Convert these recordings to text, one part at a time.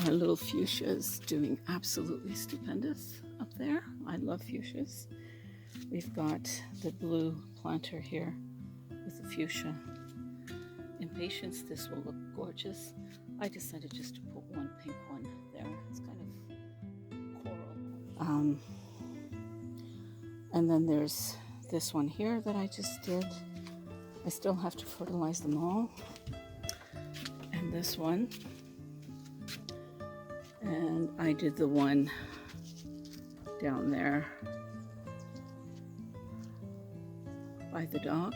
Our little fuchsia is doing absolutely stupendous up there. I love fuchsias. We've got the blue planter here with the fuchsia. In patience, this will look gorgeous. I decided just to put one pink one there. It's kind of coral. And then there's this one here that I just did. I still have to fertilize them all. And this one. And I did the one down there by the dock.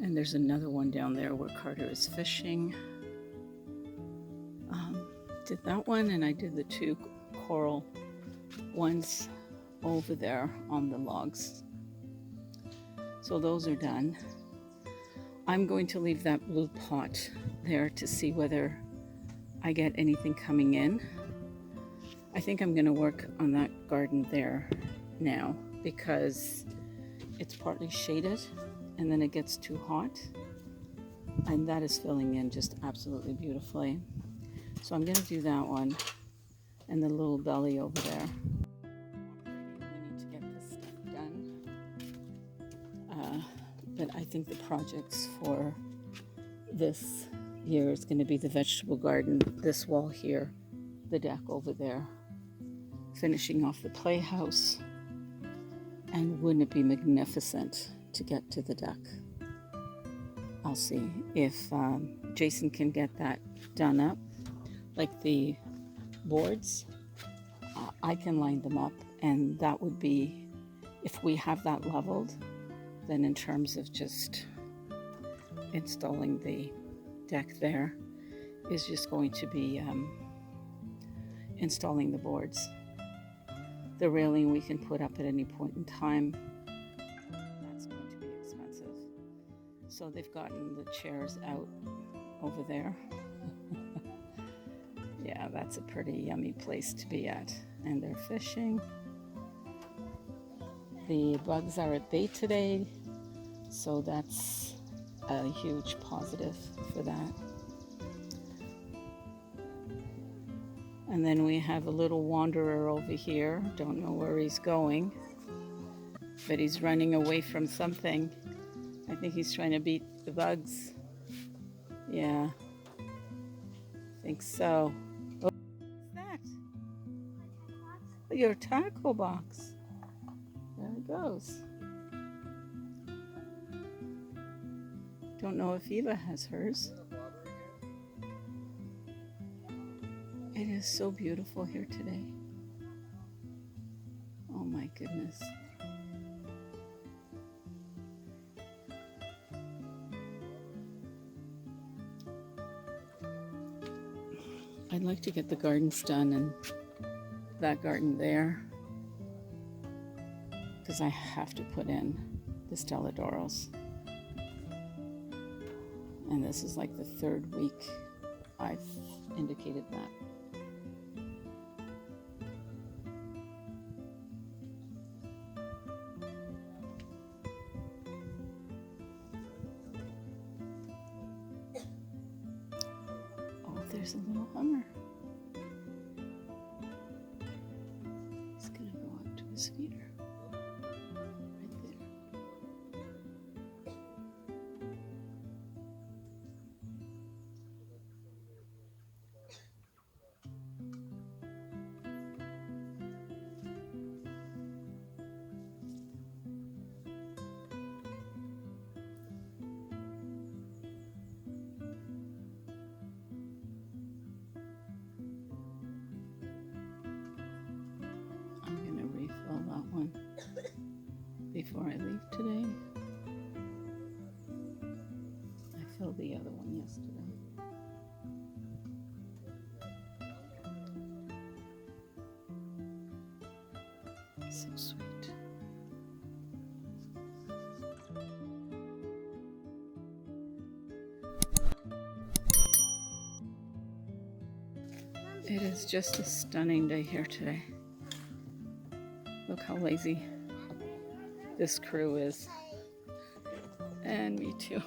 And there's another one down there where Carter is fishing. Did that one, and I did the two coral ones over there on the logs. So those are done. I'm going to leave that blue pot there to see whether I get anything coming in. I think I'm going to work on that garden there now because it's partly shaded and then it gets too hot, and that is filling in just absolutely beautifully. So I'm going to do that one and the little belly over there. We need to get this stuff done. But I think the projects for this year is going to be the vegetable garden, this wall here, the deck over there, finishing off the playhouse, and wouldn't it be magnificent to get to the deck? I'll see if Jason can get that done up, like the boards. I can line them up, and that would be, if we have that leveled, then in terms of just installing the deck there is just going to be installing the boards. The railing we can put up at any point in time. That's going to be expensive. So they've gotten the chairs out over there. Yeah, that's a pretty yummy place to be at. And they're fishing. The bugs are at bay today, so that's a huge positive for that. And then we have a little wanderer over here. Don't know where he's going, but he's running away from something. I think he's trying to beat the bugs. Yeah, I think so. Oh, what's that? Your tackle box. There it goes. Don't know if Eva has hers. It is so beautiful here today. Oh my goodness. I'd like to get the gardens done and that garden there, because I have to put in the Stelladoros. And this is like the third week I've indicated that. Oh, there's a little hummer. He's gonna go up to his feeder. That one before I leave today. I filled the other one yesterday. So sweet. It is just a stunning day here today. Look how lazy this crew is. And me too.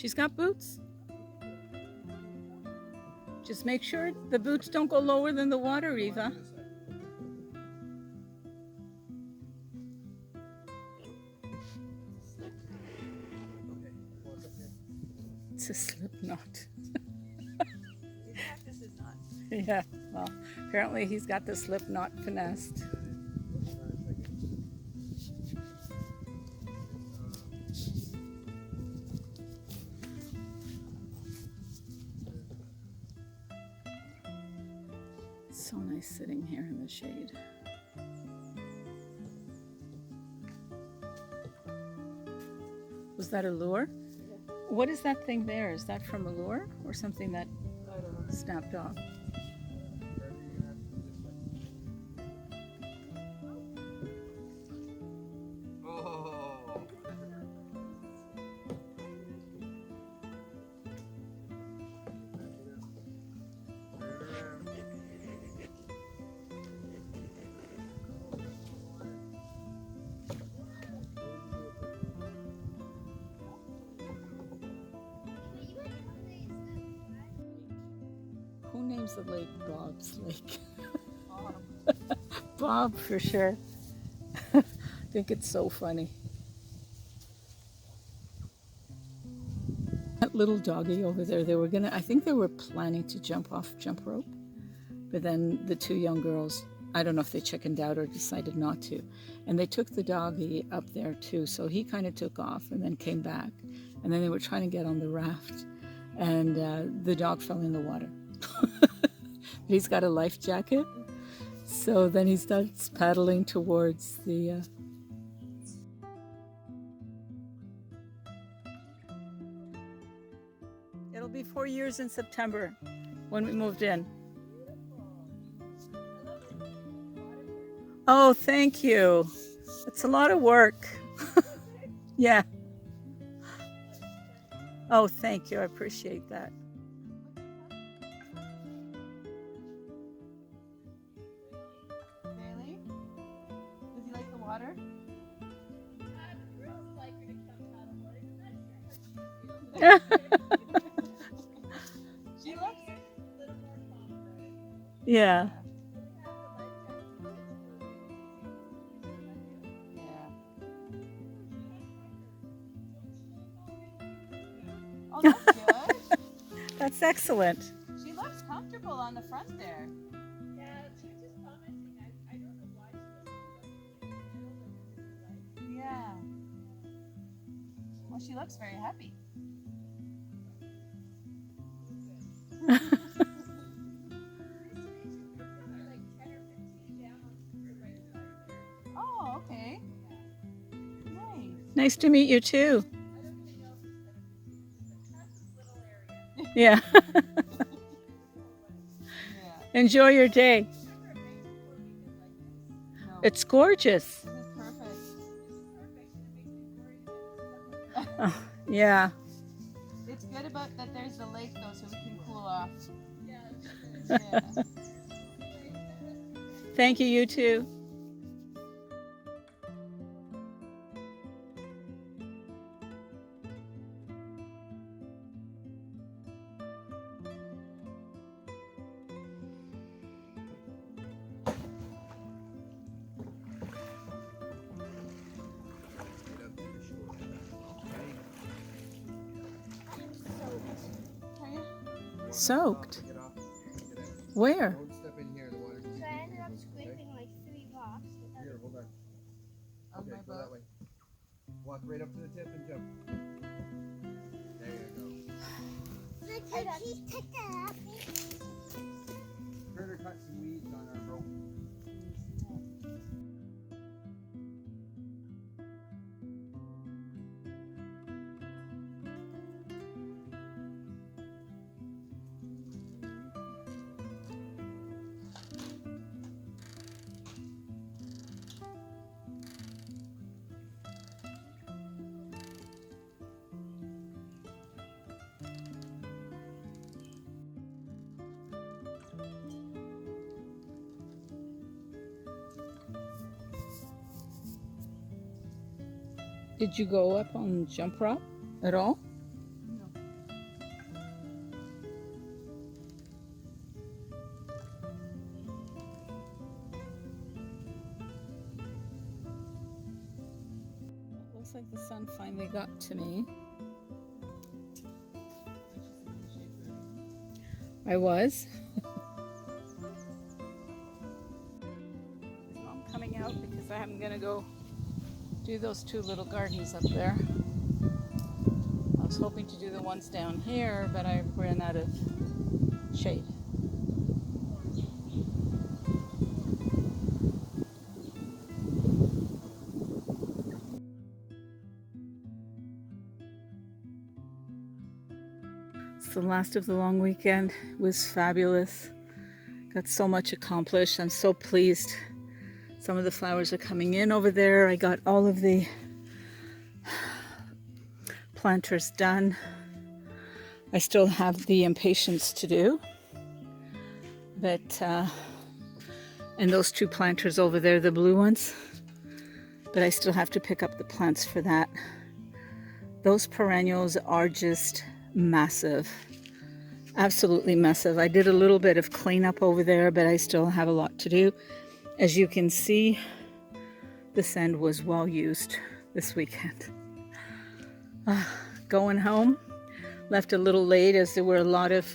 She's got boots. Just make sure the boots don't go lower than the water, Eva. It's a slip knot. Yeah, well, apparently he's got the slip knot finessed. It's so nice sitting here in the shade. Was that a lure? What is that thing there? Is that from a lure or something that snapped off? Who names the lake Bob's Lake? Bob, for sure. I think it's so funny. That little doggy over there, I think they were planning to jump rope, but then the two young girls, I don't know if they chickened out or decided not to, and they took the doggy up there too, so he kind of took off and then came back, and then they were trying to get on the raft, and the dog fell in the water. He's got a life jacket, so then he starts paddling towards the It'll be 4 years in September when we moved in. Oh, thank you. It's a lot of work. Yeah. Oh, thank you. I appreciate that. Really? Does he like the water? She looks a little more confident. Yeah. Oh, that's good. That's excellent. She looks comfortable on the front there. Yeah, she was just commenting. I don't know why she looks. Yeah. Well, she looks very happy. Oh, okay. Nice. Nice to meet you too. Yeah. Enjoy your day. It's gorgeous. Oh, yeah. It's good about that there's the lake though, so we can cool off. Yeah. Thank you, you too. Soaked? Where? Don't step in here. The water's So I ended up scraping like 3 rocks. here. Hold on. Okay, go that way. Walk right up to the tip and jump. There you go. Please take that off me. Critter cut some weeds on our rope. Did you go up on jump rope at all? No. looks like the sun finally got to me. I was. So I'm coming out because I'm gonna go do those two little gardens up there. I was hoping to do the ones down here, but I ran out of shade. The last of the long weekend was fabulous. Got so much accomplished. I'm so pleased. Some of the flowers are coming in over there. I got all of the planters done. I still have the impatiens to do, but and those two planters over there, the blue ones, but I still have to pick up the plants for that. Those perennials are just massive, absolutely massive. I did a little bit of cleanup over there, but I still have a lot to do. As you can see, the sand was well used this weekend. Going home, left a little late as there were a lot of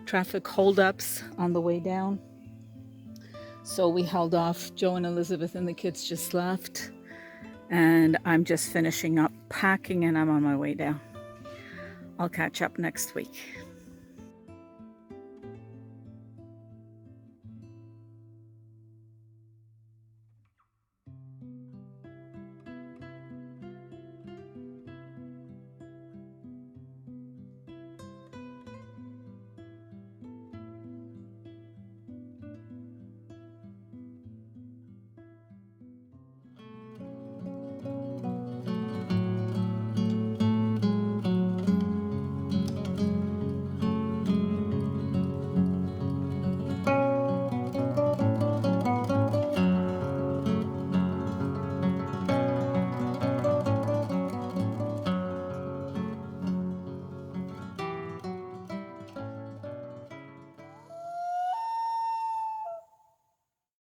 traffic holdups on the way down. So we held off. Joe and Elizabeth and the kids just left, and I'm just finishing up packing and I'm on my way down. I'll catch up next week.